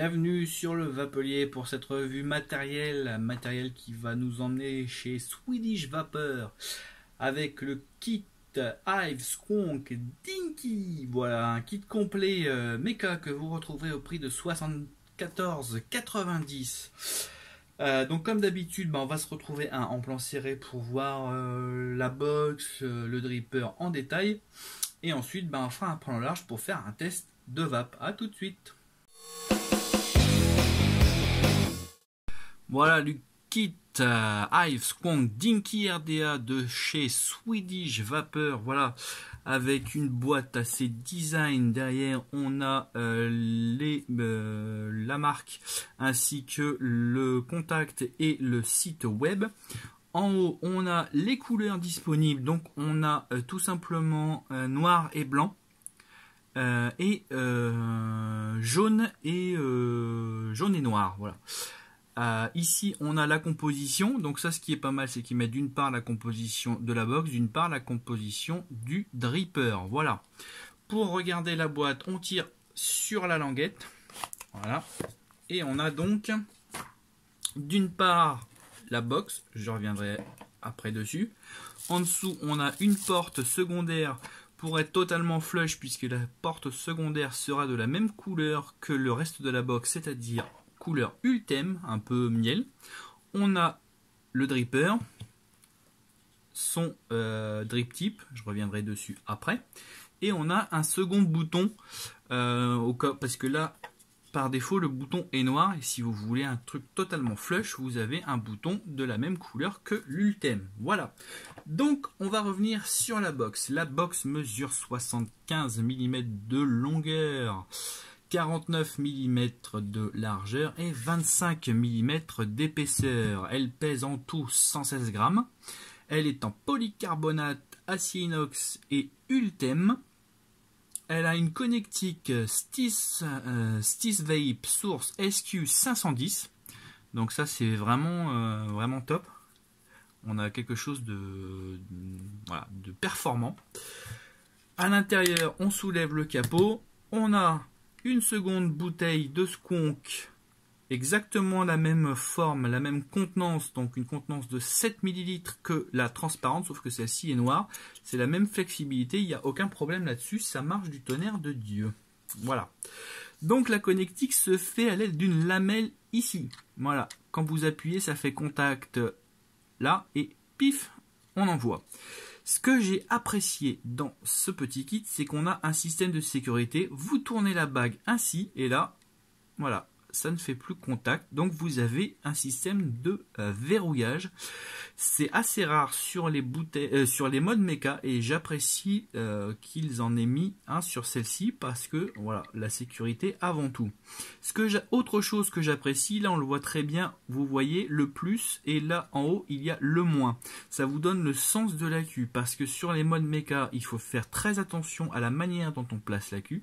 Bienvenue sur le Vapelier pour cette revue matériel qui va nous emmener chez Swedish Vapor avec le kit Hive Squonk Dinky. Voilà, un kit complet méca que vous retrouverez au prix de 74,90. Donc comme d'habitude, on va se retrouver en plan serré pour voir la box, le dripper en détail. Et ensuite, on fera un plan large pour faire un test de vape. A tout de suite. Voilà du kit Hive Squonk Dinky RDA de chez Swedish Vapor. Voilà, avec une boîte assez design. Derrière, on a la marque ainsi que le contact et le site web. En haut, on a les couleurs disponibles. Donc, on a tout simplement noir et blanc. Et jaune et noir. Voilà. Ici on a la composition, donc ça ce qui est pas mal c'est qu'ils mettent d'une part la composition de la box, d'une part la composition du dripper. Voilà, pour regarder la boîte on tire sur la languette, voilà, et on a donc d'une part la box, je reviendrai après dessus. En dessous on a une porte secondaire pour être totalement flush puisque la porte secondaire sera de la même couleur que le reste de la box, c'est-à-dire couleur Ultem, un peu miel. On a le dripper, son drip tip, je reviendrai dessus après. Et on a un second bouton, parce que là, par défaut, le bouton est noir. Et si vous voulez un truc totalement flush, vous avez un bouton de la même couleur que l'Ultem. Voilà. Donc, on va revenir sur la box. La box mesure 75 mm de longueur, 49 mm de largeur et 25 mm d'épaisseur. Elle pèse en tout 116 grammes. Elle est en polycarbonate, acier inox et Ultem. Elle a une connectique Stis Vape Source SQ510. Donc ça c'est vraiment, vraiment top. On a quelque chose de performant. À l'intérieur, on soulève le capot. On a une seconde bouteille de Squonk, exactement la même forme, la même contenance, donc une contenance de 7 ml que la transparente, sauf que celle-ci est noire. C'est la même flexibilité, il n'y a aucun problème là-dessus, ça marche du tonnerre de Dieu. Voilà. Donc la connectique se fait à l'aide d'une lamelle ici. Voilà, quand vous appuyez, ça fait contact là et pif, on envoie. Ce que j'ai apprécié dans ce petit kit, c'est qu'on a un système de sécurité. Vous tournez la bague ainsi et là, voilà, ça ne fait plus contact. Donc vous avez un système de verrouillage. C'est assez rare sur les bouteilles, sur les modes méca, et j'apprécie qu'ils en aient mis un sur celle-ci parce que voilà, la sécurité avant tout. Autre chose que j'apprécie, là on le voit très bien, vous voyez le plus et là en haut il y a le moins. Ça vous donne le sens de la queue parce que sur les modes méca, il faut faire très attention à la manière dont on place la queue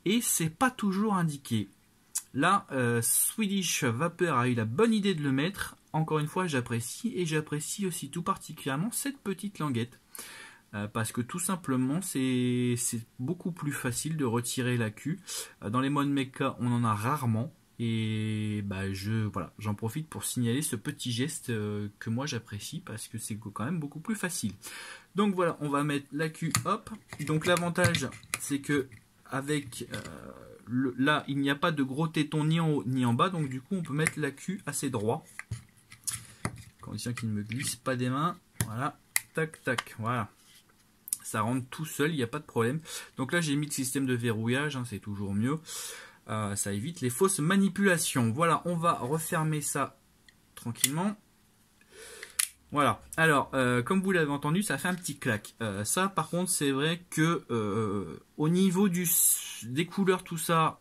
et c'est pas toujours indiqué. Là, Swedish Vapor a eu la bonne idée de le mettre. Encore une fois, j'apprécie, et j'apprécie aussi tout particulièrement cette petite languette. Parce que tout simplement, c'est beaucoup plus facile de retirer la queue. Dans les modes mecha, on en a rarement. Et j'en profite pour signaler ce petit geste que moi j'apprécie parce que c'est quand même beaucoup plus facile. Donc voilà, on va mettre la queue, hop. Donc l'avantage, c'est que avec... là, il n'y a pas de gros tétons ni en haut ni en bas, donc du coup, on peut mettre la queue assez droit. Condition qu'il ne me glisse pas des mains. Voilà, tac, tac, voilà. Ça rentre tout seul, il n'y a pas de problème. Donc là, j'ai mis le système de verrouillage, hein, c'est toujours mieux. Ça évite les fausses manipulations. Voilà, on va refermer ça tranquillement. Voilà, alors, comme vous l'avez entendu, ça fait un petit clac. Ça, par contre, c'est vrai que au niveau des couleurs, tout ça,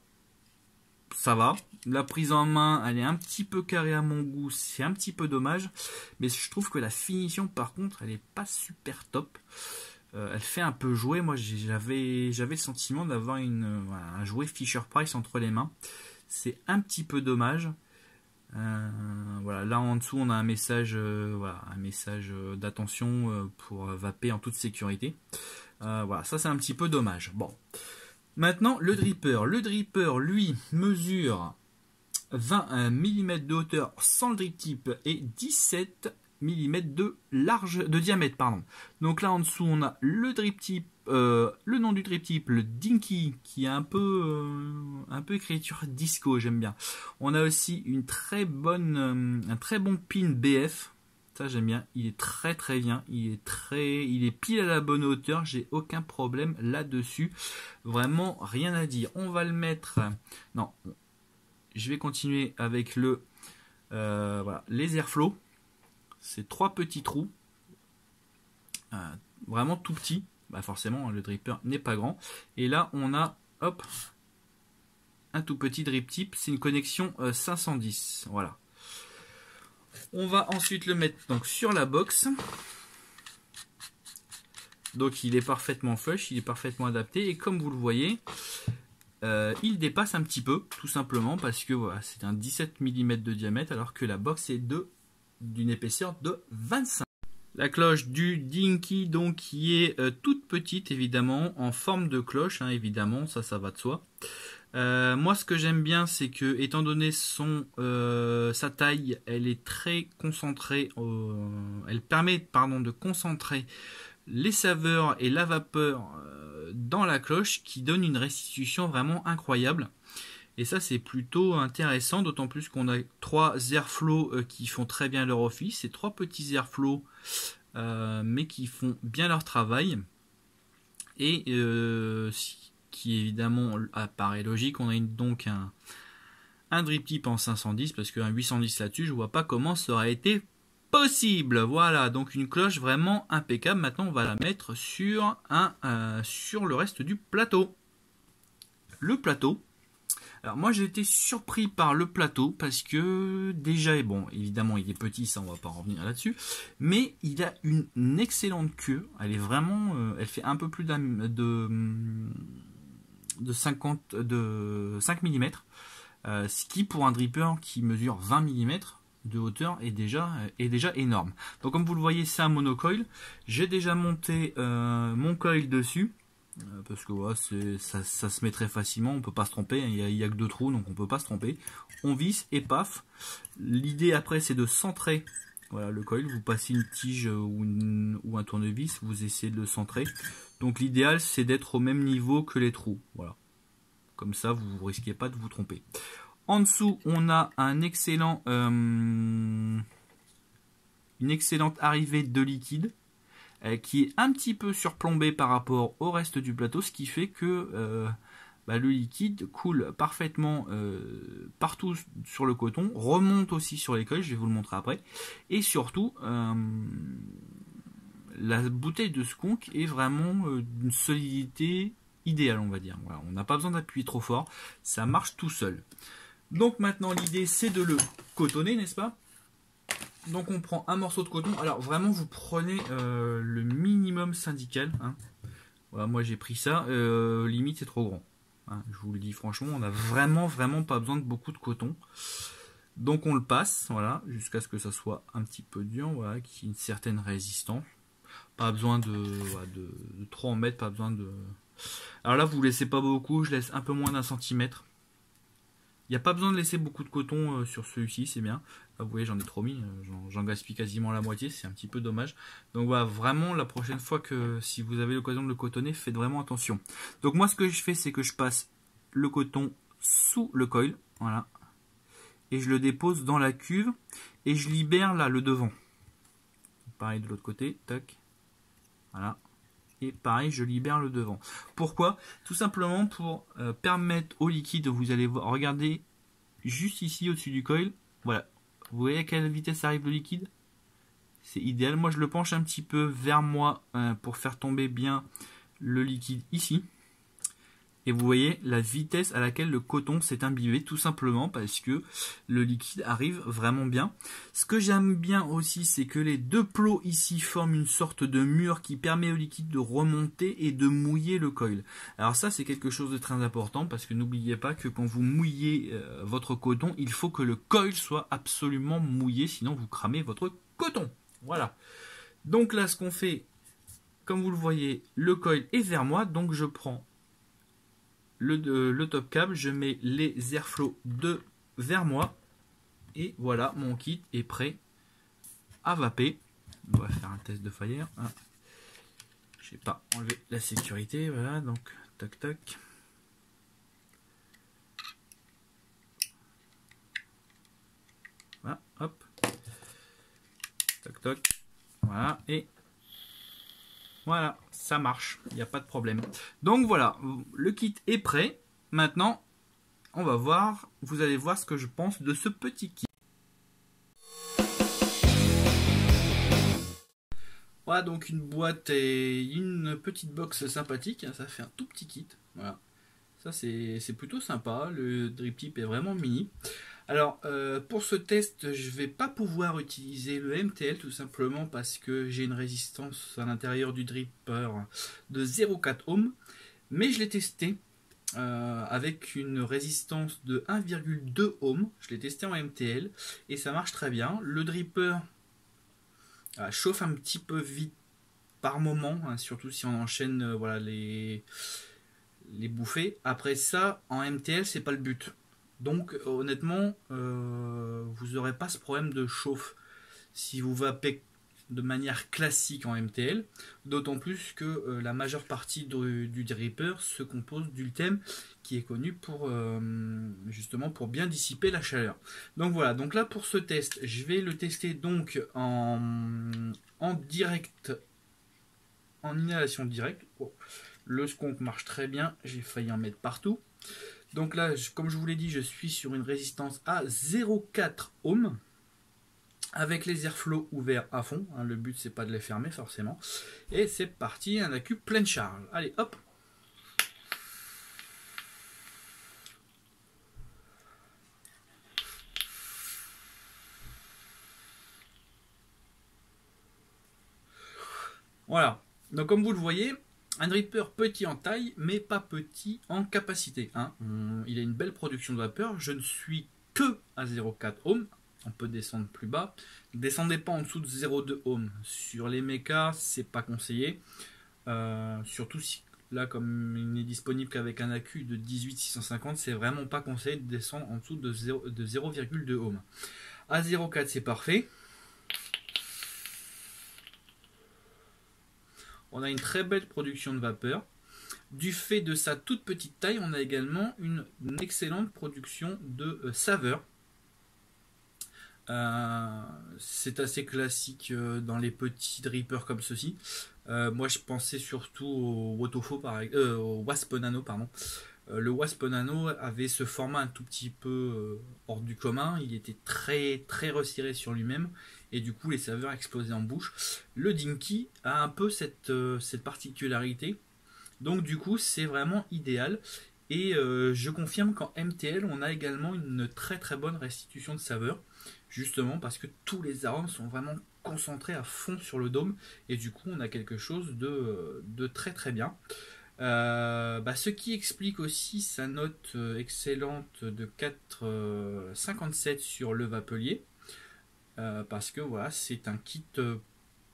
ça va. La prise en main, elle est un petit peu carrée à mon goût, c'est un petit peu dommage. Mais je trouve que la finition, par contre, elle n'est pas super top. Elle fait un peu jouer. Moi, j'avais le sentiment d'avoir un jouet Fisher-Price entre les mains. C'est un petit peu dommage. Voilà, là en dessous on a un message, d'attention pour vaper en toute sécurité. Voilà, ça c'est un petit peu dommage. Bon, maintenant le dripper. Le dripper, lui, mesure 20 mm de hauteur sans le drip tip et 17 mm de diamètre. Pardon. Donc là en dessous on a le drip tip, le nom du drip tip, le Dinky, qui est un peu écriture disco, j'aime bien. On a aussi une très bonne, un très bon pin BF. Ça j'aime bien, il est très bien, il est pile à la bonne hauteur, j'ai aucun problème là-dessus, vraiment rien à dire. On va le mettre, non, je vais continuer avec le, voilà, les airflow, c'est 3 petits trous, vraiment tout petits, bah forcément le dripper n'est pas grand, et là on a, hop, un tout petit drip tip, c'est une connexion 510, voilà. On va ensuite le mettre donc sur la box. Donc il est parfaitement flush, il est parfaitement adapté. Et comme vous le voyez, il dépasse un petit peu, tout simplement parce que voilà, c'est un 17 mm de diamètre alors que la box est d'une épaisseur de 25. La cloche du Dinky donc qui est toute petite évidemment, en forme de cloche, hein, évidemment, ça va de soi. Moi ce que j'aime bien c'est que étant donné sa taille, elle est très concentrée, elle permet de concentrer les saveurs et la vapeur dans la cloche qui donne une restitution vraiment incroyable. Et ça c'est plutôt intéressant, d'autant plus qu'on a 3 airflow qui font très bien leur office, c'est 3 petits airflow mais qui font bien leur travail. Et qui évidemment apparaît logique, on a donc un drip tip en 510 parce qu'un 810 là-dessus, je vois pas comment ça aurait été possible. Voilà, donc une cloche vraiment impeccable. Maintenant, on va la mettre sur le reste du plateau. Le plateau. Alors moi, j'ai été surpris par le plateau parce que déjà, bon, évidemment, il est petit, ça, on va pas revenir là-dessus, mais il a une excellente queue. Elle est vraiment, elle fait un peu plus de 5 mm, ce qui pour un dripper qui mesure 20 mm de hauteur est déjà énorme. Donc comme vous le voyez, c'est un monocoil. J'ai déjà monté mon coil dessus parce que voilà, ça se met très facilement, on peut pas se tromper, il y a que 2 trous donc on peut pas se tromper. On visse et paf. L'idée après c'est de centrer. Voilà le coil, vous passez une tige ou un tournevis, vous essayez de le centrer. Donc l'idéal c'est d'être au même niveau que les trous. Voilà. Comme ça vous ne risquez pas de vous tromper. En dessous on a une excellente arrivée de liquide qui est un petit peu surplombée par rapport au reste du plateau, ce qui fait que le liquide coule parfaitement partout sur le coton, remonte aussi sur les coils, je vais vous le montrer après, et surtout la bouteille de skunk est vraiment d'une solidité idéale, on va dire. Voilà, on n'a pas besoin d'appuyer trop fort, ça marche tout seul. Donc maintenant l'idée c'est de le cotonner, n'est-ce pas? Donc on prend un morceau de coton, alors vraiment vous prenez le minimum syndical, hein. Voilà, moi j'ai pris ça, limite c'est trop grand, hein, je vous le dis franchement, on n'a vraiment pas besoin de beaucoup de coton. Donc on le passe, voilà, jusqu'à ce que ça soit un petit peu dur, voilà, qu'il y ait une certaine résistance. Pas besoin de trop en mettre, pas besoin de... Alors là vous ne laissez pas beaucoup, je laisse un peu moins d'1 centimètre. Il n'y a pas besoin de laisser beaucoup de coton sur celui-ci, c'est bien. Là, vous voyez, j'en ai trop mis, j'en gaspille quasiment la moitié, c'est un petit peu dommage. Donc voilà, vraiment, la prochaine fois que si vous avez l'occasion de le cotonner, faites vraiment attention. Donc moi, ce que je fais, c'est que je passe le coton sous le coil, voilà. Et je le dépose dans la cuve, et je libère là le devant. Pareil de l'autre côté, tac, voilà. Et pareil, je libère le devant. Pourquoi? Tout simplement pour permettre au liquide, vous allez regarder juste ici au-dessus du coil. Voilà. Vous voyez à quelle vitesse arrive le liquide? C'est idéal. Moi, je le penche un petit peu vers moi pour faire tomber bien le liquide ici. Et vous voyez la vitesse à laquelle le coton s'est imbibé, tout simplement parce que le liquide arrive vraiment bien. Ce que j'aime bien aussi, c'est que les 2 plots ici forment une sorte de mur qui permet au liquide de remonter et de mouiller le coil. Alors ça, c'est quelque chose de très important parce que n'oubliez pas que quand vous mouillez votre coton, il faut que le coil soit absolument mouillé, sinon vous cramez votre coton. Voilà. Donc là, ce qu'on fait, comme vous le voyez, le coil est vers moi, donc je prends le top câble, je mets les airflow de vers moi. Et voilà, mon kit est prêt à vaper. On va faire un test de fire. Ah. Je n'ai pas enlevé la sécurité. Voilà, donc toc toc. Voilà, hop. Toc toc. Voilà, et voilà, ça marche. Il n'y a pas de problème. Donc voilà, le kit est prêt. Maintenant, on va voir, vous allez voir ce que je pense de ce petit kit. Voilà donc une boîte et une petite box sympathique, ça fait un tout petit kit. Voilà, ça c'est plutôt sympa, le drip tip est vraiment mini. Alors pour ce test, je vais pas pouvoir utiliser le MTL tout simplement parce que j'ai une résistance à l'intérieur du dripper de 0,4 ohm, mais je l'ai testé avec une résistance de 1,2 ohm. Je l'ai testé en MTL et ça marche très bien. Le dripper chauffe un petit peu vite par moment, hein, surtout si on enchaîne voilà, les bouffées. Après ça, en MTL, c'est pas le but. Donc honnêtement, vous n'aurez pas ce problème de chauffe si vous vapez de manière classique en MTL, d'autant plus que la majeure partie du dripper se compose d'Ultem qui est connu pour justement pour bien dissiper la chaleur. Donc voilà, donc là pour ce test, je vais le tester donc en direct, en inhalation directe. Oh, le skunk marche très bien, j'ai failli en mettre partout. Donc là, comme je vous l'ai dit, je suis sur une résistance à 0,4 ohm. Avec les airflows ouverts à fond, hein, le but c'est pas de les fermer forcément. Et c'est parti, un accu pleine charge. Allez hop. Voilà, donc comme vous le voyez, un dripper petit en taille, mais pas petit en capacité. Hein. Il a une belle production de vapeur, je ne suis que à 0,4 ohm. On peut descendre plus bas. Descendez pas en dessous de 0,2 ohm. Sur les mechas, c'est pas conseillé. Surtout si là, comme il n'est disponible qu'avec un accu de 18650, c'est vraiment pas conseillé de descendre en dessous de 0,2 ohm. À 0,4, c'est parfait. On a une très belle production de vapeur. Du fait de sa toute petite taille, on a également une excellente production de saveur. C'est assez classique dans les petits drippers comme ceci. Moi je pensais surtout au Wotofo, au Wasp Nano, pardon. Le Wasp Nano avait ce format un tout petit peu hors du commun, il était très resserré sur lui-même et du coup les saveurs explosaient en bouche. Le Dinky a un peu cette particularité, donc du coup c'est vraiment idéal. Et je confirme qu'en MTL on a également une très bonne restitution de saveur, justement parce que tous les arômes sont vraiment concentrés à fond sur le dôme et du coup on a quelque chose de très bien. Ce qui explique aussi sa note excellente de 4,57 sur le Vapelier, parce que voilà, c'est un kit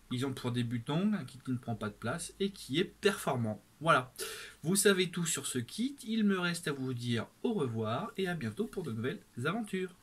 disons pour débutants, un kit qui ne prend pas de place et qui est performant. Voilà, vous savez tout sur ce kit, il me reste à vous dire au revoir et à bientôt pour de nouvelles aventures.